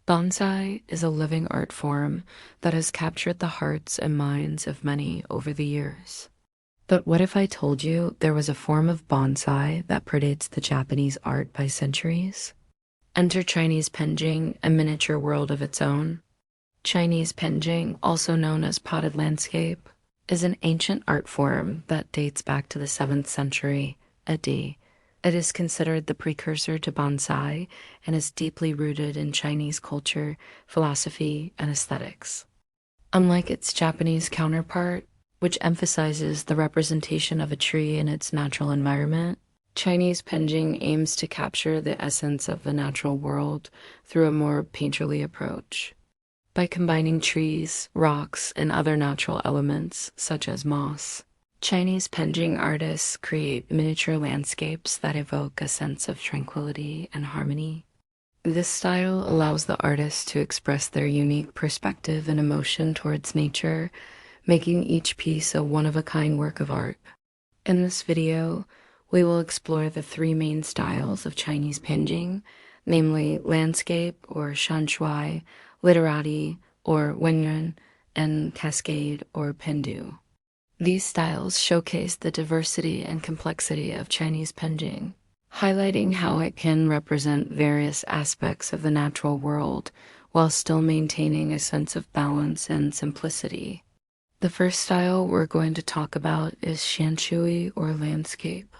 Bonsai is a living art form that has captured the hearts and minds of many over the years. But what if I told you there was a form of bonsai that predates the Japanese art by centuries? Enter Chinese Penjing, a miniature world of its own. Chinese Penjing, also known as potted landscape, is an ancient art form that dates back to the 7th century AD. It is considered the precursor to bonsai and is deeply rooted in Chinese culture, philosophy, and aesthetics. Unlike its Japanese counterpart, which emphasizes the representation of a tree in its natural environment, Chinese Penjing aims to capture the essence of the natural world through a more painterly approach. By combining trees, rocks, and other natural elements, such as moss, Chinese Penjing artists create miniature landscapes that evoke a sense of tranquility and harmony. This style allows the artists to express their unique perspective and emotion towards nature, making each piece a one-of-a-kind work of art. In this video, we will explore the three main styles of Chinese Penjing, namely landscape or shanshui, literati or wenyuan, and cascade or pendu. These styles showcase the diversity and complexity of Chinese Penjing, highlighting how it can represent various aspects of the natural world while still maintaining a sense of balance and simplicity. The first style we're going to talk about is shanshui or landscape.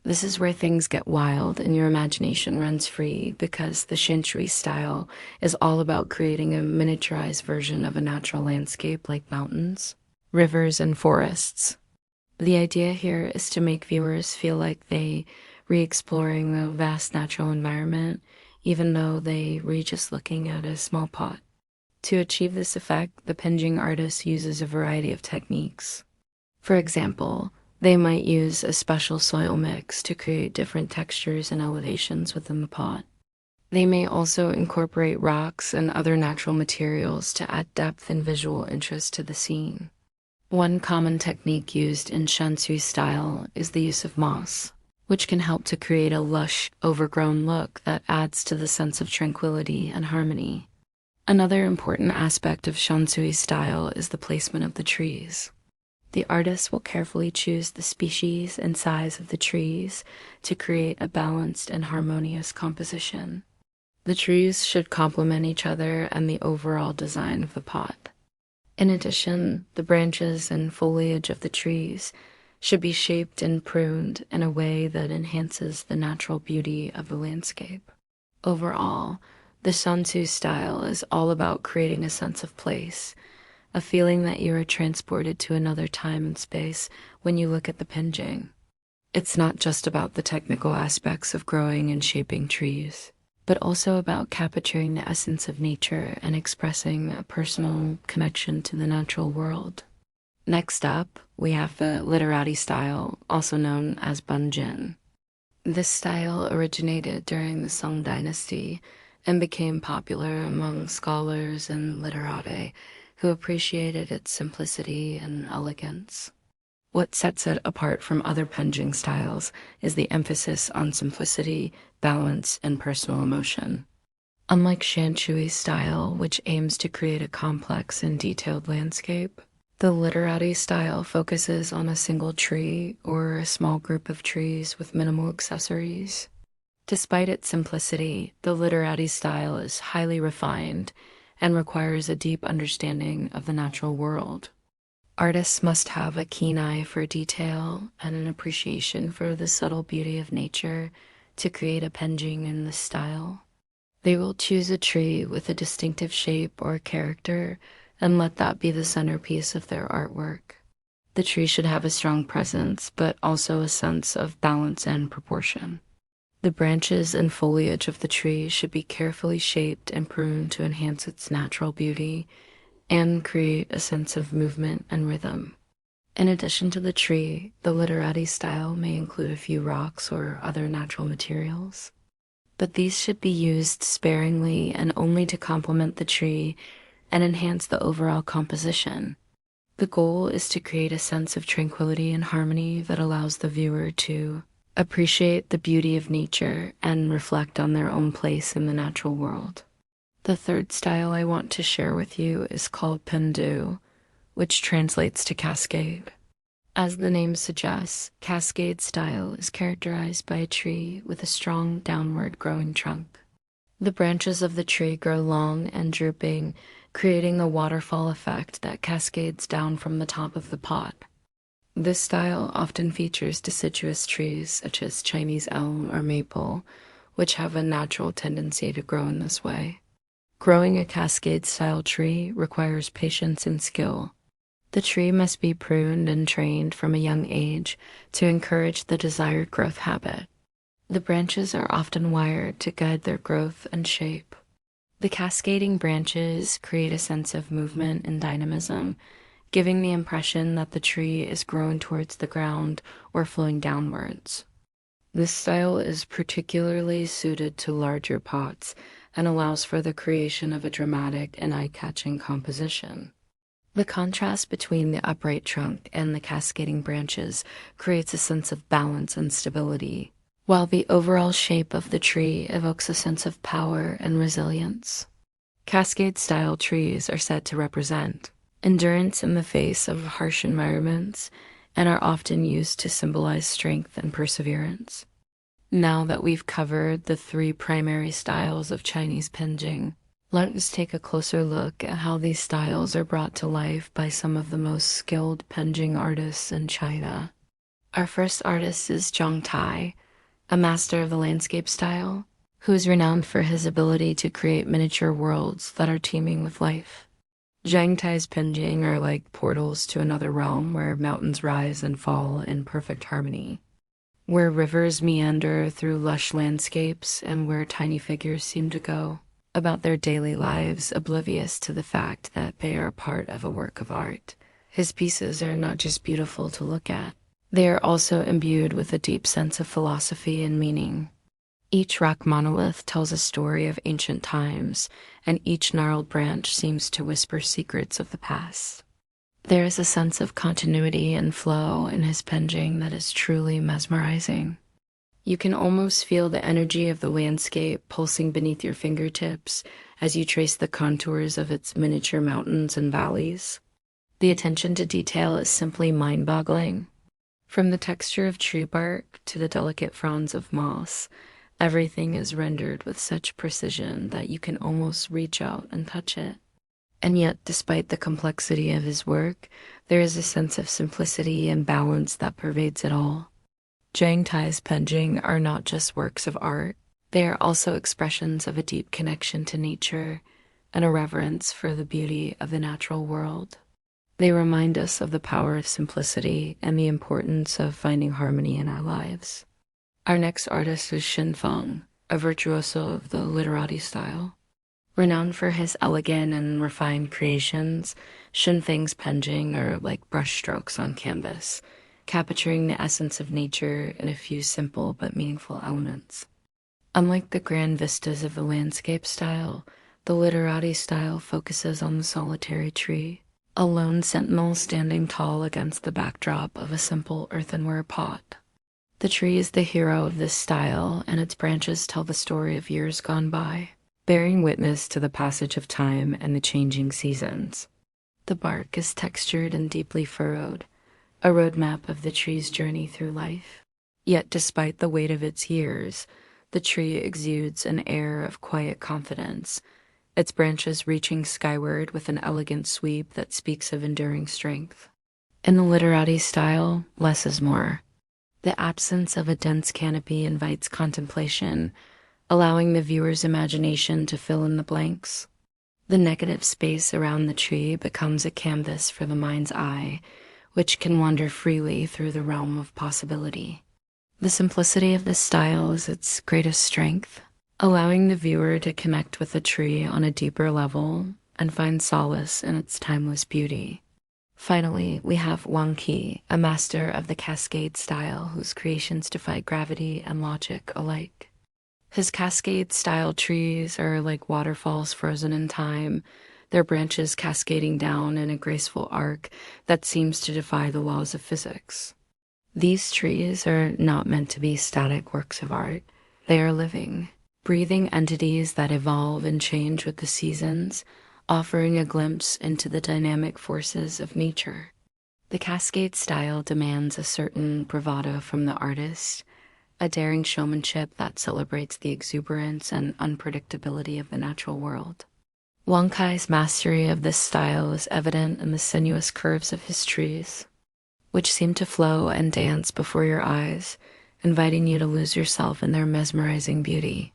This is where things get wild and your imagination runs free because the shanshui style is all about creating a miniaturized version of a natural landscape like mountains, rivers, and forests. The idea here is to make viewers feel like they re-exploring the vast natural environment, even though they were just looking at a small pot. To achieve this effect, the Penjing artist uses a variety of techniques. For example, they might use a special soil mix to create different textures and elevations within the pot. They may also incorporate rocks and other natural materials to add depth and visual interest to the scene. One common technique used in shanshui style is the use of moss, which can help to create a lush, overgrown look that adds to the sense of tranquility and harmony. Another important aspect of shanshui style is the placement of the trees. The artist will carefully choose the species and size of the trees to create a balanced and harmonious composition. The trees should complement each other and the overall design of the pot. In addition, the branches and foliage of the trees should be shaped and pruned in a way that enhances the natural beauty of the landscape. Overall, the shanshui style is all about creating a sense of place, a feeling that you are transported to another time and space when you look at the Penjing. It's not just about the technical aspects of growing and shaping trees, but also about capturing the essence of nature and expressing a personal connection to the natural world. Next up, we have the literati style, also known as Bunjin. This style originated during the Song Dynasty and became popular among scholars and literati who appreciated its simplicity and elegance. What sets it apart from other Penjing styles is the emphasis on simplicity, balance, and personal emotion. Unlike shanshui style, which aims to create a complex and detailed landscape, the literati style focuses on a single tree or a small group of trees with minimal accessories. Despite its simplicity, the literati style is highly refined and requires a deep understanding of the natural world. Artists must have a keen eye for detail and an appreciation for the subtle beauty of nature to create a Penjing in this style. They will choose a tree with a distinctive shape or character and let that be the centerpiece of their artwork. The tree should have a strong presence, but also a sense of balance and proportion. The branches and foliage of the tree should be carefully shaped and pruned to enhance its natural beauty and create a sense of movement and rhythm. In addition to the tree, the literati style may include a few rocks or other natural materials, but these should be used sparingly and only to complement the tree and enhance the overall composition. The goal is to create a sense of tranquility and harmony that allows the viewer to appreciate the beauty of nature and reflect on their own place in the natural world. The third style I want to share with you is called Pendu, which translates to cascade. As the name suggests, cascade style is characterized by a tree with a strong downward growing trunk. The branches of the tree grow long and drooping, creating a waterfall effect that cascades down from the top of the pot. This style often features deciduous trees such as Chinese elm or maple, which have a natural tendency to grow in this way. Growing a cascade-style tree requires patience and skill. The tree must be pruned and trained from a young age to encourage the desired growth habit. The branches are often wired to guide their growth and shape. The cascading branches create a sense of movement and dynamism, giving the impression that the tree is growing towards the ground or flowing downwards. This style is particularly suited to larger pots and allows for the creation of a dramatic and eye-catching composition. The contrast between the upright trunk and the cascading branches creates a sense of balance and stability, while the overall shape of the tree evokes a sense of power and resilience. Cascade-style trees are said to represent endurance in the face of harsh environments and are often used to symbolize strength and perseverance. Now that we've covered the three primary styles of Chinese Penjing, let's take a closer look at how these styles are brought to life by some of the most skilled Penjing artists in China. Our first artist is Zhang Tai, a master of the landscape style, who is renowned for his ability to create miniature worlds that are teeming with life. Zhang Tai's Penjing are like portals to another realm where mountains rise and fall in perfect harmony, where rivers meander through lush landscapes, and where tiny figures seem to go about their daily lives, oblivious to the fact that they are part of a work of art. His pieces are not just beautiful to look at, they are also imbued with a deep sense of philosophy and meaning. Each rock monolith tells a story of ancient times, and each gnarled branch seems to whisper secrets of the past. There is a sense of continuity and flow in his Penjing that is truly mesmerizing. You can almost feel the energy of the landscape pulsing beneath your fingertips as you trace the contours of its miniature mountains and valleys. The attention to detail is simply mind-boggling. From the texture of tree bark to the delicate fronds of moss, everything is rendered with such precision that you can almost reach out and touch it. And yet, despite the complexity of his work, there is a sense of simplicity and balance that pervades it all. Zhang Tai's Penjing are not just works of art, they are also expressions of a deep connection to nature and a reverence for the beauty of the natural world. They remind us of the power of simplicity and the importance of finding harmony in our lives. Our next artist is Xin Feng, a virtuoso of the literati style. Renowned for his elegant and refined creations, Xin Feng's Penjing are like brushstrokes on canvas, capturing the essence of nature in a few simple but meaningful elements. Unlike the grand vistas of the landscape style, the literati style focuses on the solitary tree, a lone sentinel standing tall against the backdrop of a simple earthenware pot. The tree is the hero of this style, and its branches tell the story of years gone by, bearing witness to the passage of time and the changing seasons. The bark is textured and deeply furrowed, a roadmap of the tree's journey through life. Yet despite the weight of its years, the tree exudes an air of quiet confidence, its branches reaching skyward with an elegant sweep that speaks of enduring strength. In the literati style, less is more. The absence of a dense canopy invites contemplation, allowing the viewer's imagination to fill in the blanks. The negative space around the tree becomes a canvas for the mind's eye, which can wander freely through the realm of possibility. The simplicity of this style is its greatest strength, allowing the viewer to connect with the tree on a deeper level and find solace in its timeless beauty. Finally, we have Wang Qi, a master of the cascade style whose creations defy gravity and logic alike. His cascade-style trees are like waterfalls frozen in time, their branches cascading down in a graceful arc that seems to defy the laws of physics. These trees are not meant to be static works of art. They are living, breathing entities that evolve and change with the seasons, offering a glimpse into the dynamic forces of nature. The cascade style demands a certain bravado from the artist, a daring showmanship that celebrates the exuberance and unpredictability of the natural world. Wang Kai's mastery of this style is evident in the sinuous curves of his trees, which seem to flow and dance before your eyes, inviting you to lose yourself in their mesmerizing beauty.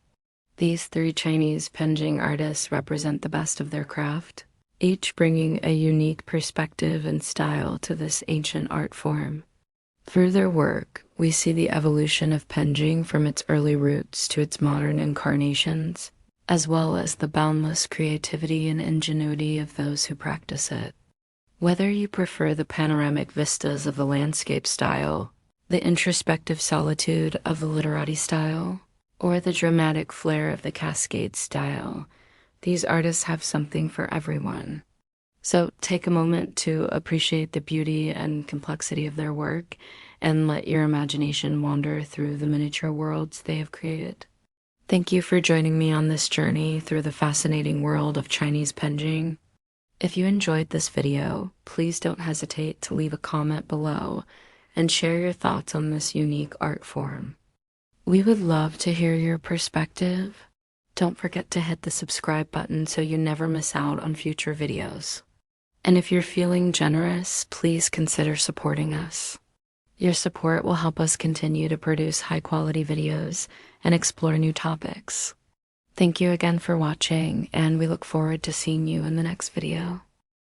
These three Chinese Penjing artists represent the best of their craft, each bringing a unique perspective and style to this ancient art form. Through their work, we see the evolution of Penjing from its early roots to its modern incarnations, as well as the boundless creativity and ingenuity of those who practice it. Whether you prefer the panoramic vistas of the landscape style, the introspective solitude of the literati style, or the dramatic flair of the cascade style, these artists have something for everyone. So take a moment to appreciate the beauty and complexity of their work and let your imagination wander through the miniature worlds they have created. Thank you for joining me on this journey through the fascinating world of Chinese Penjing. If you enjoyed this video, please don't hesitate to leave a comment below and share your thoughts on this unique art form. We would love to hear your perspective. Don't forget to hit the subscribe button so you never miss out on future videos. And if you're feeling generous, please consider supporting us. Your support will help us continue to produce high-quality videos and explore new topics. Thank you again for watching, and we look forward to seeing you in the next video.